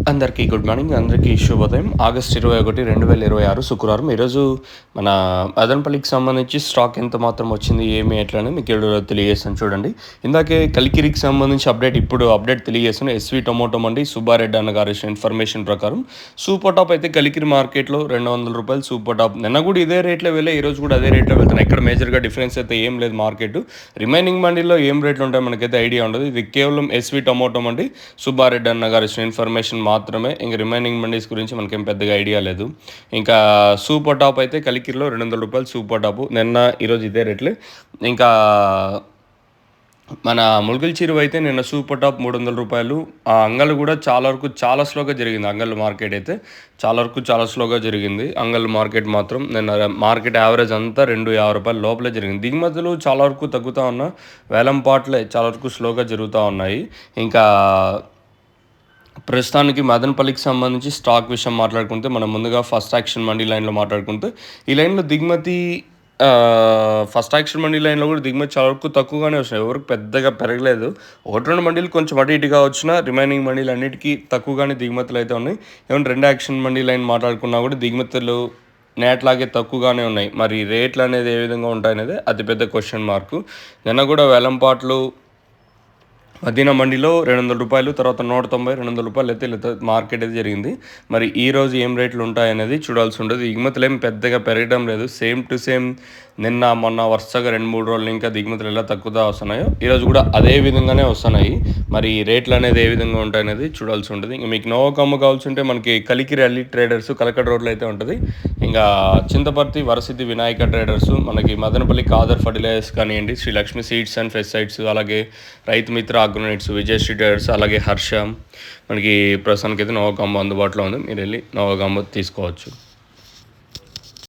అందరికీ good morning. అందరికీ శుభోదయం. ఆగస్ట్ 21, 2026 శుక్రవారం. ఈరోజు మన మదనపల్లికి సంబంధించి స్టాక్ ఎంత మాత్రం వచ్చింది, ఏమి ఎట్లా అని మీకు వీడియోలో తెలియజేస్తాను చూడండి. ఇందాకే కలికిరికి సంబంధించి అప్డేట్ తెలియజేస్తాను. ఎస్వి టొమాటో మండి సుబ్బారెడ్డి అన్న గారి ఇన్ఫర్మేషన్ ప్రకారం సూపర్ టాప్ అయితే కలికిరి మార్కెట్లో ₹200 సూపర్ టాప్. నిన్న కూడా ఇదే రేట్లో వెళ్ళే, ఈరోజు కూడా అదే రేట్లో వెళ్తున్నాయి. ఎక్కడ మేజర్గా డిఫరెన్స్ అయితే ఏం లేదు మార్కెట్. రిమైనింగ్ మండీలో ఏం రేట్లు ఉంటాయో మనకైతే ఐడియా ఉండదు. ఇది కేవలం ఎస్వి టొమాటో మండి సుబ్బారెడ్డి అన్న గారి ఇన్ఫర్మేషన్ మాత్రమే. ఇంకా రిమైనింగ్ మండీస్ గురించి మనకేం పెద్దగా ఐడియా లేదు. ఇంకా సూపర్ టాప్ అయితే కలికిరిలో ₹200 సూపర్ టాపు. నిన్న ఈరోజు ఇదే రేట్లు. ఇంకా మన ములుగుల చీరువ అయితే నిన్న సూపర్ టాప్ ₹300. ఆ అంగళ్ళు కూడా చాలా వరకు చాలా స్లోగా జరిగింది. అంగళ్ళు మార్కెట్ అయితే చాలా స్లోగా జరిగింది. అంగళ్ళు మార్కెట్ మాత్రం నిన్న మార్కెట్ యావరేజ్ అంతా ₹250 లోపలే జరిగింది. దిగుమతులు చాలా వరకు తగ్గుతూ ఉన్నా, వేలం పాటలే చాలా వరకు స్లోగా జరుగుతూ ఉన్నాయి. ఇంకా ప్రస్తుతానికి మదనపల్లికి సంబంధించి స్టాక్ విషయం మాట్లాడుకుంటే మనం ముందుగా ఫస్ట్ యాక్షన్ మండీ లైన్లో మాట్లాడుకుంటే, ఈ లైన్లో దిగుమతి ఫస్ట్ యాక్షన్ మండీ లైన్లో కూడా దిగుమతి చాలా వరకు తక్కువగానే వచ్చినాయి. ఎవరికి పెద్దగా పెరగలేదు. 1-2 మండీలు కొంచెం అటు ఇటుగా వచ్చినా రిమైనింగ్ మండీలు అన్నిటికీ తక్కువగానే దిగుమతులు అయితే ఉన్నాయి. ఏమైనా 2 యాక్షన్ మండీ లైన్ మాట్లాడుకున్నా కూడా దిగుమతులు నేట్లాగే తక్కువగానే ఉన్నాయి. మరి రేట్లు అనేది ఏ విధంగా ఉంటాయనేది అతిపెద్ద క్వశ్చన్ మార్కు. నిన్న కూడా వేలంపాట్లు మదీనా మండీలో ₹200, తర్వాత ₹190, ₹200 అయితే మార్కెట్ అయితే జరిగింది. మరి ఈరోజు ఏం రేట్లు ఉంటాయనేది చూడాల్సి ఉంటుంది. దిగుమతులు ఏం పెద్దగా పెరగడం లేదు. సేమ్ టు సేమ్ నిన్న మొన్న వరుసగా 2-3 రోజులు ఇంకా దిగుమతులు ఎలా తక్కువగా వస్తున్నాయో ఈరోజు కూడా అదే విధంగానే వస్తున్నాయి. మరి రేట్లు అనేది ఏ విధంగా ఉంటాయనేది చూడాల్సి ఉంటుంది. ఇంకా మీకు నోవకమ్మ కావాల్సి ఉంటే మనకి కలికిరి అల్లి ట్రేడర్స్ కలకడ రోడ్లో అయితే ఉంటుంది. ఇంకా చింతపర్తి వరసిద్ధి వినాయక ట్రేడర్స్, మనకి మదనపల్లి కాదర్ ఫర్టిలైజర్స్ కానివ్వండి, Sri Lakshmi seeds and pesticides, అలాగే రైతు మిత్ర అగ్రోనైట్స్, విజయశ్రీ ట్రేడర్స్, అలాగే హర్ష, మనకి ప్రస్తుతానికి అయితే నోవకమ్మ అందుబాటులో ఉంది. మీరు వెళ్ళి నోవకమ్మ తీసుకోవచ్చు.